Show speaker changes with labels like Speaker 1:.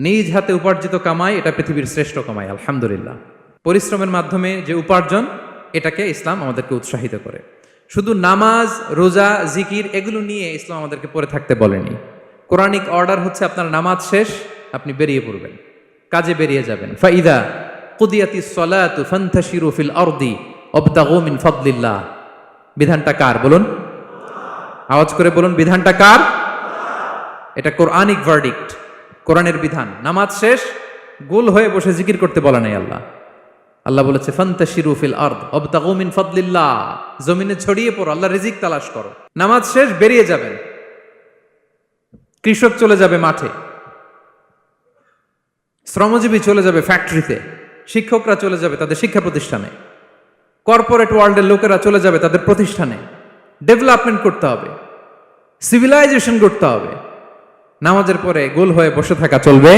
Speaker 1: নিজ হাতে উপার্জিত কামাই এটা পৃথিবীর শ্রেষ্ঠ কামাই, আলহামদুলিল্লাহ। পরিশ্রমের মাধ্যমে যে উপার্জন, এটাকে ইসলাম আমাদেরকে উৎসাহিত করে। শুধু নামাজ, রোজা, জিকির এগুলো নিয়ে ইসলাম আমাদেরকে পড়ে থাকতে বলেনি। কোরআনিক অর্ডার হচ্ছে আপনার নামাজ শেষ, আপনি বেরিয়ে পড়বেন, কাজে বেরিয়ে যাবেন। ফাইদা কুদিয়াতিস সালাতু ফান্তাশিরু ফিল আরদি ওয়াবতাগু মিন ফাদলিল্লাহ। বিধানটা কার বলুন? আওয়াজ করে বলুন, বিধানটা কার? এটা কোরআনিক ভার্ডিক্ট, কোরআনের বিধান। নামাজ শেষ, গোল হয়ে বসে জিকির করতে বলা নাই আল্লাহ। আল্লাহ বলেছে ফান্তাশিরু ফিল আরদ ওয়াবতাগু মিন ফাদলিল্লাহ, জমিনে ছড়িয়ে পড়ো, আল্লাহ রিজিক তালাশ করো। নামাজ শেষ, বেরিয়ে যাবেন। কৃষক চলে যাবে মাঠে, শ্রমজীবী চলে যাবে ফ্যাক্টরিতে, শিক্ষকরা চলে যাবে তাদের শিক্ষা প্রতিষ্ঠানে, কর্পোরেট ওয়ার্ল্ডের লোকেরা চলে যাবে তাদের প্রতিষ্ঠানে। ডেভেলপমেন্ট করতে হবে, সিভিলাইজেশন করতে হবে। নামাজের পরে গোল হয়ে বসে থাকা চলবে